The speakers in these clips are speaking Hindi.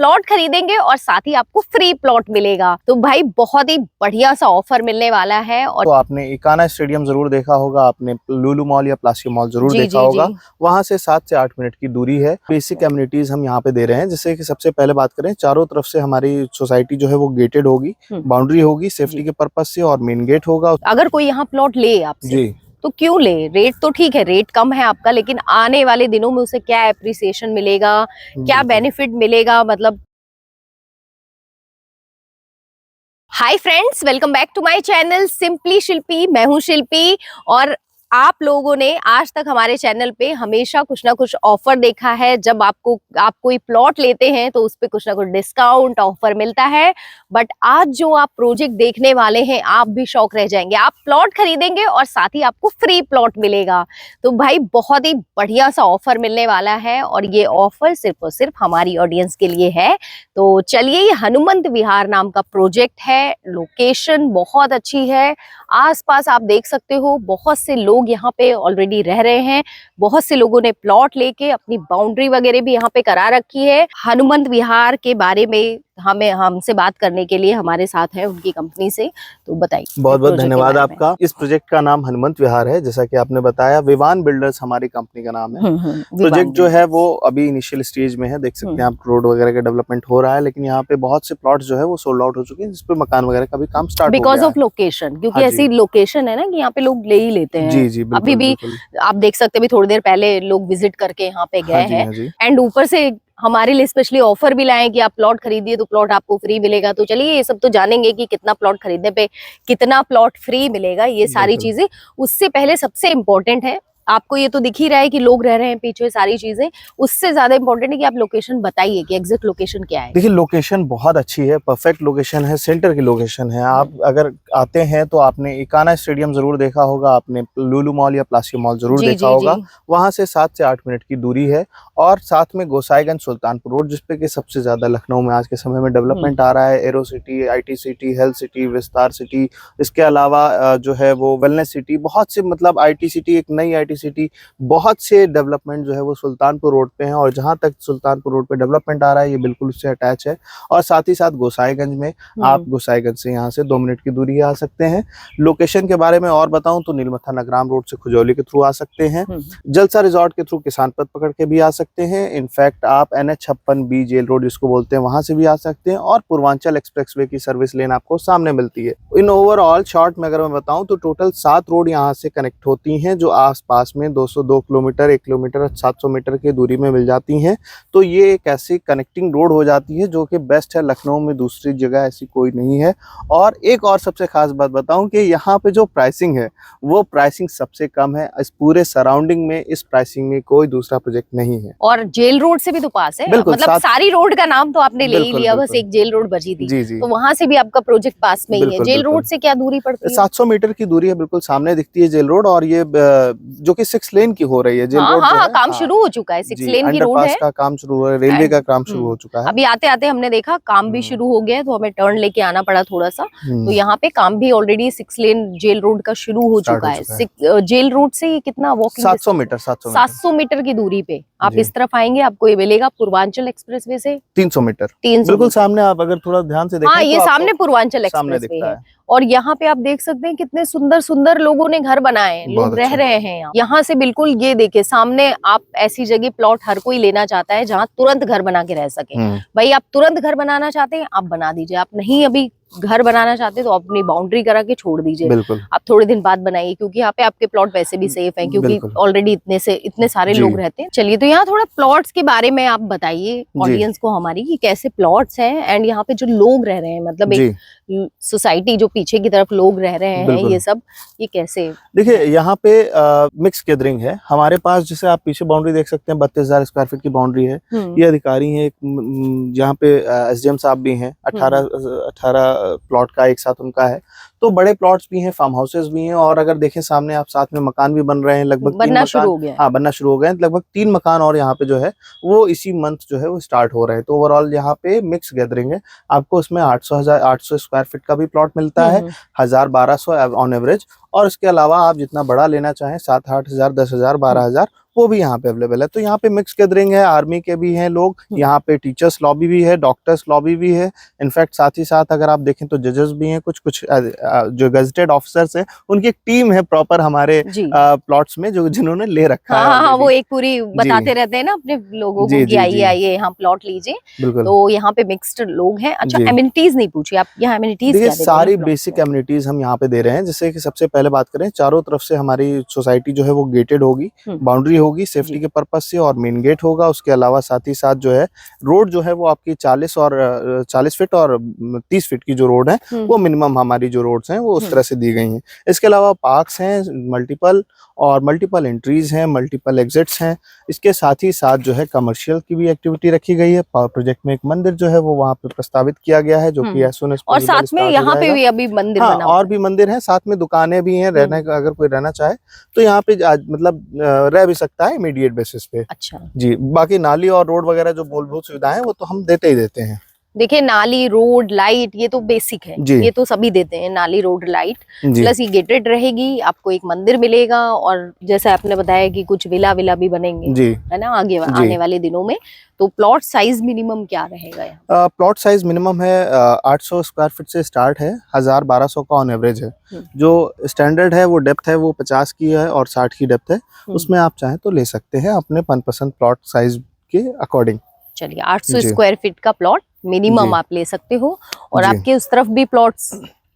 प्लॉट खरीदेंगे और साथ ही आपको फ्री प्लॉट मिलेगा। तो भाई बहुत ही बढ़िया सा ऑफर मिलने वाला है। और तो आपने इकाना स्टेडियम जरूर देखा होगा, आपने लुलु मॉल या प्लासी मॉल जरूर देखा होगा। वहां से 7 से 8 मिनट की दूरी है। बेसिक एमिनिटीज हम यहाँ पे दे रहे हैं। जैसे कि सबसे पहले बात करें, चारों तरफ से हमारी सोसाइटी जो है वो गेटेड होगी, बाउंड्री होगी सेफ्टी के पर्पज से, और मेन गेट होगा। अगर कोई यहाँ प्लॉट ले आपसे जी तो क्यों ले? रेट तो ठीक है, रेट कम है आपका, लेकिन आने वाले दिनों में उसे क्या एप्रिसिएशन मिलेगा, क्या बेनिफिट मिलेगा, मतलब। Hi friends, welcome back to my channel simply Shilpi. मैं हूं शिल्पी और आप लोगों ने आज तक हमारे चैनल पे हमेशा कुछ ना कुछ ऑफर देखा है। जब आप कोई प्लॉट लेते हैं तो उस पे कुछ ना कुछ डिस्काउंट ऑफर मिलता है। बट आज जो आप प्रोजेक्ट देखने वाले हैं, आप भी शौक रह जाएंगे। आप प्लॉट खरीदेंगे और साथ ही आपको फ्री प्लॉट मिलेगा। तो भाई बहुत ही बढ़िया सा ऑफर मिलने वाला है और ये ऑफर सिर्फ और सिर्फ हमारी ऑडियंस के लिए है। तो चलिए, ये हनुमंत विहार नाम का प्रोजेक्ट है। लोकेशन बहुत अच्छी है। आसपास आप देख सकते हो बहुत से लोग यहाँ पे ऑलरेडी रह रहे हैं। बहुत से लोगों ने प्लॉट लेके अपनी बाउंड्री वगैरह भी यहाँ पे करा रखी है। हनुमंत विहार के बारे में हमसे बात करने के लिए हमारे साथ है उनकी कंपनी से। तो बताइए। बहुत बहुत धन्यवाद आपका। इस प्रोजेक्ट का नाम हनुमंत विहार है, जैसा कि आपने बताया। विवान बिल्डर्स हमारी कंपनी का नाम है। प्रोजेक्ट जो है वो अभी इनिशियल स्टेज में है। देख सकते हैं आप, रोड वगैरह का डेवलपमेंट हो रहा है, लेकिन यहाँ पे बहुत से प्लॉट जो है वो सोल्ड आउट हो चुके हैं, जिसपे मकान वगैरह का भी काम स्टार्ट हो गया है। बिकॉज ऑफ लोकेशन, क्योंकि ऐसी लोकेशन है ना कि यहाँ पे लोग ले ही लेते हैं। जी अभी भी आप देख सकते हैं, थोड़ी देर पहले लोग विजिट करके यहाँ पे गए हैं। एंड ऊपर से हमारे लिए स्पेशली ऑफर भी लाए कि आप प्लॉट खरीदिए तो प्लॉट आपको फ्री मिलेगा। तो चलिए, ये सब तो जानेंगे कि कितना प्लॉट खरीदने पे कितना प्लॉट फ्री मिलेगा, ये सारी चीजें। उससे पहले सबसे इम्पोर्टेंट है, आपको ये तो दिख ही रहा है कि लोग रह रहे हैं पीछे, सारी चीजें। उससे ज्यादा इम्पोर्टेंट है कि आप लोकेशन बताइए कि एग्जैक्ट लोकेशन क्या है। देखिए, लोकेशन बहुत अच्छी है, परफेक्ट लोकेशन है, सेंटर की लोकेशन है। आप अगर आते हैं तो आपने इकाना स्टेडियम जरूर देखा होगा, आपने लुलु मॉल या प्लासी मॉल जरूर देखा होगा। वहां से 7 से 8 मिनट की दूरी है। और साथ में गोसाईगंज सुल्तानपुर रोड, जिसपे कि सबसे ज्यादा लखनऊ में आज के समय में डेवलपमेंट आ रहा है। Arrow city, IT city, health city, विस्तार सिटी, इसके अलावा जो है वो वेलनेस सिटी, बहुत से, मतलब IT सिटी, एक नई IT सिटी, बहुत से डेवलपमेंट जो है वो सुल्तानपुर रोड पे हैं। और जहां तक सुल्तानपुर रोड पे डेवलपमेंट आ रहा है, ये बिल्कुल उससे अटैच है। और साथ ही साथ गोसाईगंज में, आप गोसाईगंज से यहाँ से 2 मिनट की दूरी आ सकते हैं। लोकेशन के बारे में और बताऊं तो नीलमथा नगराम रोड से खुजौली के थ्रू आ सकते हैं। जलसा रिजॉर्ट के थ्रू किसान पथ पकड़ के भी आ सकते हैं। इनफैक्ट आप NH56B जेल रोड जिसको बोलते हैं, वहां से भी आ सकते हैं। और पूर्वांचल एक्सप्रेसवे की सर्विस लेन आपको सामने मिलती है। इन ओवरऑल शॉर्ट में अगर मैं बताऊं तो टोटल 7 रोड यहाँ से कनेक्ट होती हैं, जो आसपास में 202 किलोमीटर, 1 किलोमीटर, 700 मीटर की दूरी में मिल जाती हैं। तो ये एक ऐसी कनेक्टिंग रोड हो जाती है जो कि बेस्ट है। लखनऊ में दूसरी जगह ऐसी कोई नहीं है। और एक और सबसे खास बात बताऊं कि यहाँ पे जो प्राइसिंग है वो प्राइसिंग सबसे कम है। इस पूरे सराउंडिंग में इस प्राइसिंग में कोई दूसरा प्रोजेक्ट नहीं है। और जेल रोड से भी तो पास है, मतलब सारी रोड का नाम तो आपने ले ही लिया, बस एक जेल रोड बची थी। तो वहां से भी आपका प्रोजेक्ट पास में ही है। जेल रोड से क्या दूरी पड़ती है? 700 मीटर की दूरी है, बिल्कुल सामने दिखती है जेल रोड। और ये जो कि 6 लेन की हो रही है जेल रोड। काम शुरू हो चुका है, 6 लेन की रोड है। का काम शुरू हुआ है, रेलवे का काम शुरू हो चुका है। अभी आते आते हमने देखा काम भी शुरू हो गया है, तो हमें टर्न लेके आना पड़ा थोड़ा सा। तो यहाँ पे काम भी ऑलरेडी 6 लेन जेल रोड का शुरू हो चुका है। जेल रोड से ये कितना वॉकिंग? 700 मीटर की दूरी पे आप इस तरफ आएंगे, आपको ये मिलेगा पूर्वांचल एक्सप्रेसवे से 300 मीटर, बिल्कुल सामने। आप अगर थोड़ा ध्यान से देखें, ये सामने पूर्वांचल एक्सप्रेसवे है। और यहाँ पे आप देख सकते हैं कितने सुंदर सुंदर लोगों ने घर बनाए हैं, लोग रह रहे हैं यहाँ से। बिल्कुल ये देखिए सामने, आप ऐसी जगह प्लॉट हर कोई लेना चाहता है जहाँ तुरंत घर बना के रह सके। भाई आप तुरंत घर बनाना चाहते हैं, आप बना दीजिए। आप नहीं अभी घर बनाना चाहते तो अपनी बाउंड्री करा के छोड़ दीजिए, आप थोड़े दिन बाद बनाइए, क्योंकि यहाँ पे आपके प्लॉट वैसे भी सेफ हैं, क्योंकि ऑलरेडी इतने सारे लोग रहते हैं। चलिए, तो यहाँ थोड़ा प्लॉट्स के बारे में आप बताइए ऑडियंस को हमारी, कि कैसे प्लॉट्स हैं एंड यहाँ पे जो लोग रह रहे हैं, मतलब एक सोसाइटी जो पीछे की तरफ लोग रह रहे हैं, ये सब ये कैसे? देखिए, यहाँ पे मिक्स गैदरिंग है हमारे पास। जैसे आप पीछे बाउंड्री देख सकते हैं, 32,000 स्क्वायर फीट की बाउंड्री है। ये अधिकारी हैं, जहाँ पे SDM साहब भी हैं। 18 प्लॉट का एक साथ उनका है। तो बड़े प्लॉट्स भी हैं, फार्म हाउसेस भी हैं। और अगर देखें सामने, आप साथ में मकान भी बन रहे हैं, लगभग बनना शुरू हो गया। हाँ, बनना शुरू हो गए। लगभग 3 मकान और यहाँ पे जो है वो इसी मंथ जो है वो स्टार्ट हो रहे हैं। तो ओवरऑल यहाँ पे मिक्स गैदरिंग है। आपको उसमें 800 स्क्वायर फीट का भी प्लॉट मिलता है, 1000-1200 ऑन एवरेज। और इसके अलावा आप जितना बड़ा लेना चाहें, 7-8 हजार, 10,000, 12,000, वो भी यहाँ पे अवेलेबल है। तो यहाँ पे मिक्स गैदरिंग है, आर्मी के भी हैं लोग, यहाँ पे टीचर्स लॉबी भी है, डॉक्टर्स लॉबी भी है। इनफैक्ट साथ ही साथ अगर आप देखें तो जजेस भी हैं, कुछ कुछ जो गजेटेड ऑफिसर्स हैं उनकी एक टीम है प्रॉपर हमारे प्लॉट्स में जो जिन्होंने ले रखा है। हाँ, वो एक पूरी बताते रहते हैं ना अपने लोगों को कि आइए आइए यहाँ प्लॉट लीजिए। तो यहाँ पे मिक्स्ड लोग हैं। अच्छा, एमिनिटीज नहीं पूछी आप, यहाँ एमिनिटीज क्या दे रहे हैं? सारी बेसिक एमिनिटीज हम यहाँ पे दे रहे हैं। जैसे कि सबसे पहले बात करें, चारों तरफ से हमारी सोसाइटी जो है वो गेटेड होगी, बाउंड्री होगी सेफ्टी के पर्पज से, और मेन गेट होगा। उसके अलावा साथ ही साथ जो है रोड जो है वो आपकी 40 फीट और 30 फीट की जो रोड है वो मिनिमम हमारी जो रोड्स हैं वो उस तरह से दी गई हैं। इसके अलावा पार्क्स हैं मल्टीपल एंट्रीज हैं, मल्टीपल एग्जिट्स हैं। इसके साथ ही साथ जो है कमर्शियल की भी एक्टिविटी रखी गई है। पावर प्रोजेक्ट में एक मंदिर जो है वो वहाँ पे प्रस्तावित किया गया है, जो कि एज सून एज और साथ में यहाँ पे भी अभी मंदिर बना और भी मंदिर है, साथ में दुकानें भी हैं। रहने का अगर कोई रहना चाहे तो यहाँ पे मतलब रह भी सकता है इमीडिएट बेसिस पे। अच्छा जी, बाकी नाली और रोड वगैरह जो मूलभूत सुविधाएं वो तो हम देते ही देते हैं। देखिए, नाली, रोड, लाइट, ये तो बेसिक है, ये तो सभी देते हैं, नाली, रोड, लाइट। प्लस ये गेटेड रहेगी, आपको एक मंदिर मिलेगा, और जैसे आपने बताया कि कुछ विला भी बनेंगे, है ना, आगे आने वाले दिनों में। तो प्लॉट साइज मिनिमम क्या रहेगा? प्लॉट साइज मिनिमम है 800 स्क्वायर फीट से स्टार्ट है, 1000-1200 का ऑन एवरेज है। जो स्टैंडर्ड है वो डेप्थ है वो 50 की है और 60 की डेप्थ है। उसमें आप चाहें तो ले सकते हैं अपने मनपसंद प्लॉट साइज के अकॉर्डिंग। चलिए, 800 स्क्वायर फीट का प्लॉट मिनिमम आप ले सकते हो। और आपके उस तरफ भी प्लॉट्स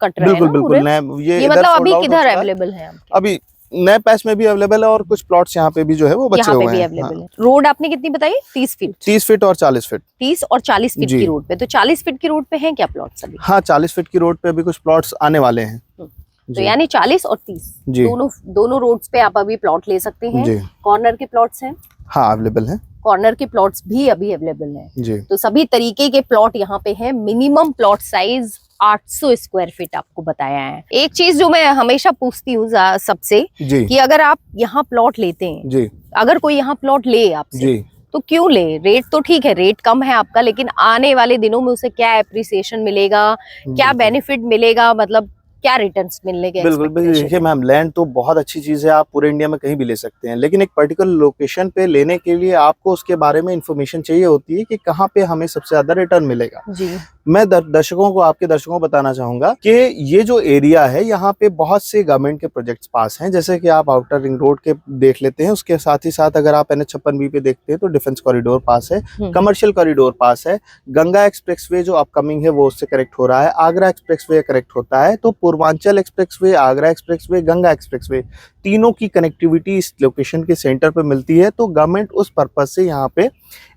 कट रहे हैं? बिल्कुल। ये मतलब अभी किधर अवेलेबल है? अभी नए पैच में भी अवेलेबल है और कुछ प्लॉट्स यहाँ पे भी जो है वो बचे हुए हैं। हाँ। रोड आपने कितनी बताई? 30 फीट? 30 फीट और 40 फीट। 30 और 40 फीट की रोड पे। तो 40 फीट की रोड पे हैं क्या प्लॉट्स अभी? हाँ, 40 फीट की रोड पे अभी कुछ प्लॉट्स आने वाले हैं। तो यानी 40 और 30 दोनों रोड्स पे आप अभी प्लॉट ले सकते हैं। कॉर्नर के प्लॉट्स हैं? हाँ, अवेलेबल है। कॉर्नर के प्लॉट्स भी अभी अवेलेबल हैं। जी। तो सभी तरीके के प्लॉट यहाँ पे हैं। Minimum plot size 800 square feet आपको बताया है। एक चीज जो मैं हमेशा पूछती हूँ सबसे कि अगर आप यहाँ प्लॉट लेते हैं, अगर कोई यहाँ प्लॉट ले आपसे, तो क्यों ले? रेट तो ठीक है, रेट कम है आपका, लेकिन आने वाले दिनों में उसे क्या एप्रिसिएशन मिलेगा, क्या बेनिफिट मिलेगा, मतलब क्या रिटर्न्स मिलने के? बिल्कुल देखिए मैम, लैंड तो बहुत अच्छी चीज है, आप पूरे इंडिया में कहीं भी ले सकते हैं, लेकिन एक पर्टिकुलर लोकेशन पे लेने के लिए आपको उसके बारे में इंफॉर्मेशन चाहिए होती है कि कहाँ पे हमें सबसे ज्यादा रिटर्न मिलेगा। जी। मैं आपके दर्शकों को बताना चाहूंगा कि ये जो एरिया है यहाँ पे बहुत से गवर्नमेंट के प्रोजेक्ट्स पास हैं। जैसे कि आप आउटर रिंग रोड के देख लेते हैं, उसके साथ ही साथ अगर आप NH-56B पे देखते हैं तो डिफेंस कॉरिडोर पास है, कमर्शियल कॉरिडोर पास है, गंगा एक्सप्रेसवे जो अपकमिंग है वो उससे कनेक्ट हो रहा है, आगरा एक्सप्रेसवे कनेक्ट होता है। तो Purvanchal expressway, Agra expressway, Ganga expressway, तीनों की कनेक्टिविटी इस लोकेशन के सेंटर पे मिलती है। तो गवर्नमेंट उस पर्पज से यहाँ पे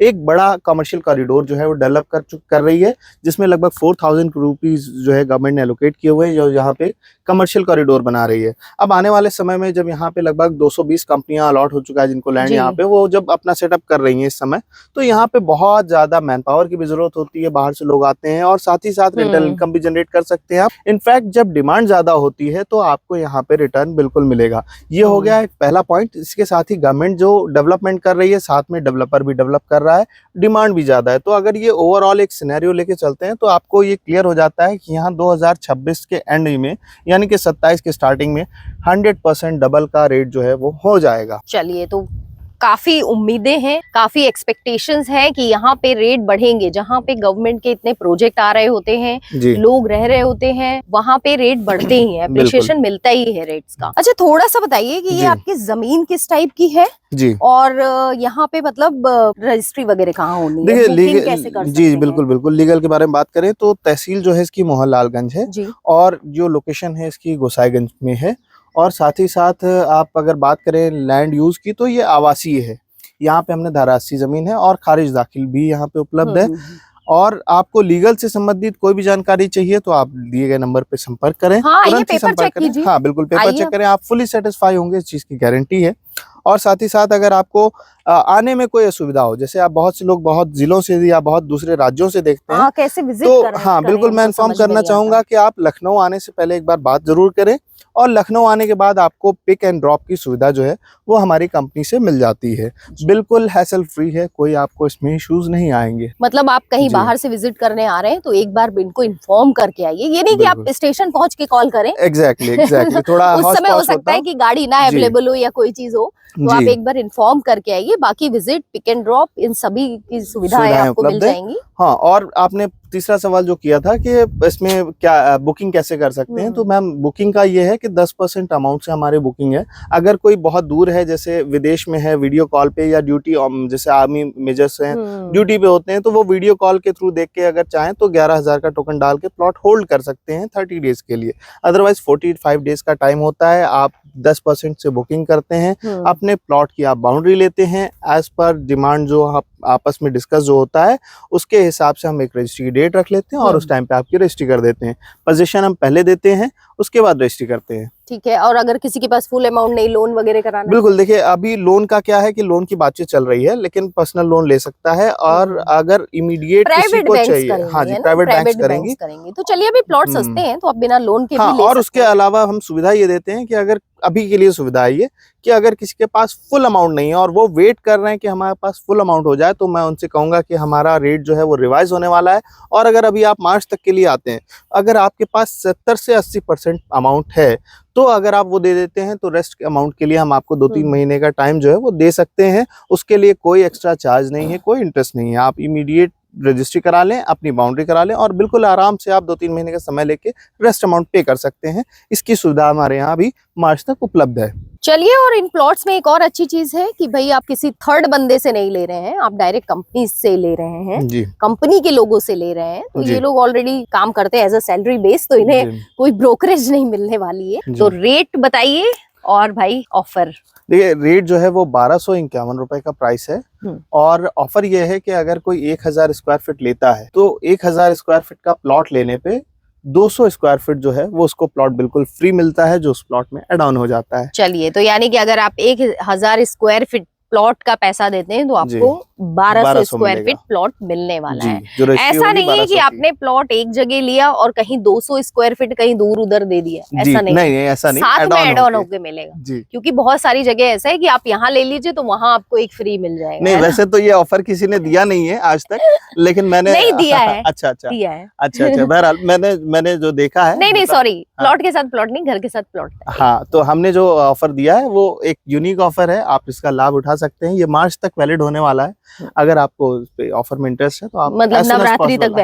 एक बड़ा कमर्शियल कॉरिडोर जो है वो डेवलप कर रही है, जिसमें लगभग 4000 रुपीज जो है गवर्नमेंट ने एलोकेट किए हुए हैं, जो यहाँ पे कमर्शियल कॉरिडोर बना रही है। अब आने वाले समय में जब यहाँ पे लगभग 220 कंपनियां अलॉट हो चुका है जिनको लैंड यहाँ पे, वो जब अपना सेटअप कर रही हैं इस समय, तो यहाँ पे बहुत ज्यादा मैन पावर की भी जरूरत होती है। बाहर से लोग आते हैं और साथ ही साथ रेंटल इनकम भी जनरेट कर सकते हैं आप। इनफैक्ट जब डिमांड ज्यादा होती है तो आपको यहाँ पे रिटर्न बिल्कुल मिलेगा। ये हो गया एक पहला पॉइंट। इसके साथ ही गवर्नमेंट जो डेवलपमेंट कर रही है, साथ में डेवलपर भी डेवलप कर रहा है, डिमांड भी ज्यादा है। तो अगर ये ओवरऑल एक सिनेरियो लेके चलते हैं तो आपको ये क्लियर हो जाता है कि यहाँ 2026 के एंड में यानी कि 27 के स्टार्टिंग में 100% डबल का रेट जो है वो हो जाएगा। चलिए, तो काफी उम्मीदें हैं, काफी एक्सपेक्टेशंस हैं कि यहाँ पे रेट बढ़ेंगे। जहाँ पे गवर्नमेंट के इतने प्रोजेक्ट आ रहे होते हैं, लोग रह रहे होते हैं, वहाँ पे रेट बढ़ते ही है, एप्रिसिएशन मिलता ही है रेट्स का। अच्छा, थोड़ा सा बताइए कि ये आपकी जमीन किस टाइप की है जी, और यहाँ पे मतलब रजिस्ट्री वगैरह कहाँ होनी है, देखिए कैसे कर सकते जी बिल्कुल लीगल के बारे में बात करें तो तहसील जो है इसकी मोहनलालगंज है और जो लोकेशन है इसकी गोसाईगंज में है। और साथ ही साथ आप अगर बात करें लैंड यूज की तो ये आवासीय है। यहाँ पे हमने धारा 80 जमीन है और खारिज दाखिल भी यहाँ पे उपलब्ध है। और आपको लीगल से संबंधित कोई भी जानकारी चाहिए तो आप दिए गए नंबर पे संपर्क करें। हाँ, तुरंत ही संपर्क करें। हाँ बिल्कुल, पेपर चेक करें, आप फुली सेटिस्फाई होंगे, इस चीज की गारंटी है। और साथ ही साथ अगर आपको आने में कोई असुविधा हो, जैसे आप बहुत से लोग बहुत जिलों से या बहुत दूसरे राज्यों से देखते हैं, कैसे विजिट तो हाँ बिल्कुल मैं इन्फॉर्म करना चाहूंगा कि आप लखनऊ आने से पहले एक बार बात जरूर करें। और लखनऊ आने के बाद आपको पिक एंड ड्रॉप की सुविधा जो है वो हमारी कंपनी से मिल जाती है। बिल्कुल हैसल फ्री है, कोई आपको इसमें इश्यूज नहीं आएंगे। मतलब आप कहीं बाहर से विजिट करने आ रहे हैं तो एक बार इनको इन्फॉर्म करके आइए, ये नहीं कि आप स्टेशन पहुंच के कॉल करें। एग्जैक्टली थोड़ा उस समय हो सकता है कि गाड़ी ना अवेलेबल हो या कोई चीज हो, तो आप एक बार इन्फॉर्म करके आइए। बाकी विजिट, पिक एंड ड्रॉप, इन सभी की सुविधाएं आपको मिल जाएंगी। हाँ, और आपने तीसरा सवाल जो किया था कि इसमें क्या बुकिंग कैसे कर सकते हैं, तो मैम बुकिंग का ये है कि 10% अमाउंट से हमारी बुकिंग है। अगर कोई बहुत दूर है, जैसे विदेश में है, वीडियो कॉल पे या ड्यूटी, जैसे आर्मी मेजर्स हैं ड्यूटी पे होते हैं, तो वो वीडियो कॉल के थ्रू देख के अगर चाहें तो 11,000 का टोकन डाल के प्लॉट होल्ड कर सकते हैं 30 डेज के लिए। अदरवाइज 45 डेज का टाइम होता है। आप 10% से बुकिंग करते हैं, अपने प्लॉट की आप बाउंड्री लेते हैं, एज पर डिमांड जो आप आपस में डिस्कस जो होता है उसके हिसाब से हम एक रजिस्ट्री की डेट रख लेते हैं और उस टाइम पे आपकी रजिस्ट्री कर देते हैं। पोजीशन हम पहले देते हैं, उसके बाद रजिस्ट्री करते हैं। ठीक है। और अगर किसी के पास फुल अमाउंट नहीं, लोन वगैरह कराना, बिल्कुल, देखिए अभी लोन का क्या है कि लोन की बातचीत चल रही है, लेकिन पर्सनल लोन ले सकता है। और अगर इमीडिएट किसी को चाहिए, हाँ जी, प्राइवेट बैंक्स करेंगी। तो चलिए, अभी प्लॉट सस्ते हैं तो आप बिना लोन के भी ले सकते हैं। और उसके अलावा हम सुविधा ये देते हैं कि अगर अभी के लिए सुविधा है ये कि अगर किसी के पास फुल अमाउंट नहीं है और वो वेट कर रहे हैं कि हमारे पास फुल अमाउंट हो जाए, तो मैं उनसे कहूंगा कि हमारा रेट जो है वो रिवाइज होने वाला है। और अगर अभी आप मार्च तक के लिए आते हैं, अगर आपके पास 70 से 80% अमाउंट है, तो अगर आप वो दे देते हैं तो रेस्ट अमाउंट के लिए हम आपको 2-3 महीने का टाइम जो है वो दे सकते हैं। उसके लिए कोई एक्स्ट्रा चार्ज नहीं है, कोई इंटरेस्ट नहीं है। आप इमीडिएट रजिस्ट्री करा लें, अपनी बाउंड्री करा लें और बिल्कुल आराम से आप 2-3 महीने का समय लेके रेस्ट अमाउंट पे कर सकते हैं। इसकी सुविधा हमारे यहाँ भी मार्च तक उपलब्ध है। चलिए, और इन प्लॉट्स में एक और अच्छी चीज है कि भाई आप किसी थर्ड बंदे से नहीं ले रहे हैं, आप डायरेक्ट कंपनी से ले रहे हैं जी, कंपनी के लोगों से ले रहे हैं। तो ये लोग ऑलरेडी काम करते हैं एज अ सैलरी बेस, तो इन्हें कोई ब्रोकरेज नहीं मिलने वाली है। तो रेट बताइए और भाई ऑफर। देखिए, रेट जो है वो 1251 रुपए का प्राइस है। और ऑफर ये है कि अगर कोई 1000 स्क्वायर फीट लेता है तो 1000 स्क्वायर फीट का प्लॉट लेने पे 200 स्क्वायर फीट जो है वो उसको प्लॉट बिल्कुल फ्री मिलता है, जो उस प्लॉट में एड ऑन हो जाता है। चलिए, तो यानी कि अगर आप 1000 स्क्वायर फीट प्लॉट का पैसा देते हैं तो आपको 1200 स्क्वायर फीट प्लॉट मिलने वाला है। ऐसा नहीं है कि आपने प्लॉट एक जगह लिया और कहीं 200 स्क्वायर फीट कहीं दूर उधर दे दिया, ऐसा नहीं, ऐसा नहीं, साथ में एड ऑन होके मिलेगा। क्योंकि बहुत सारी जगह ऐसा है कि आप यहाँ ले लीजिए तो वहाँ आपको एक फ्री मिल जाएगा। नहीं, वैसे तो ये ऑफर किसी ने दिया नहीं है आज तक, लेकिन मैंने नहीं दिया है। अच्छा दिया है। अच्छा बहरहाल मैंने जो देखा है, नहीं सॉरी, प्लॉट के साथ प्लॉट नहीं, घर के साथ प्लॉट। हाँ, तो हमने जो ऑफर दिया है वो एक यूनिक ऑफर है, आप इसका लाभ उठा सकते हैं। ये मार्च तक वैलिड होने वाला है। अगर आपको ऑफर में इंटरेस्ट है तो आप मतलब नवरात्रि तक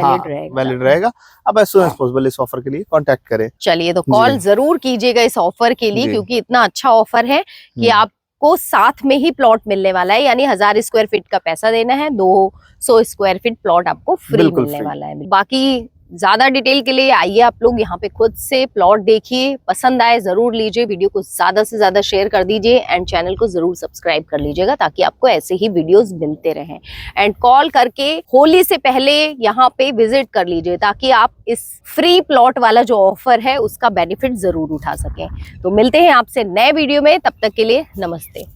वैलिड रहेगा। अब एज सून एज पॉसिबल इस ऑफर के लिए कांटेक्ट करें। चलिए, तो कॉल जरूर कीजिएगा इस ऑफर के लिए, क्योंकि इतना अच्छा ऑफर है कि आपको साथ में ही प्लॉट मिलने वाला है। यानी 1000 स्क्वायर फीट का पैसा देना है, 200 स्क्वायर फीट प्लॉट आपको फ्री मिलने वाला है। बाकी ज्यादा डिटेल के लिए आइए आप लोग यहाँ पे खुद से प्लॉट देखिए, पसंद आए जरूर लीजिए, वीडियो को ज्यादा से ज्यादा शेयर कर दीजिए एंड चैनल को जरूर सब्सक्राइब कर लीजिएगा ताकि आपको ऐसे ही वीडियोस मिलते रहें। एंड कॉल करके होली से पहले यहाँ पे विजिट कर लीजिए ताकि आप इस फ्री प्लॉट वाला जो ऑफर है उसका बेनिफिट जरूर उठा सकें। तो मिलते हैं आपसे नए वीडियो में, तब तक के लिए नमस्ते।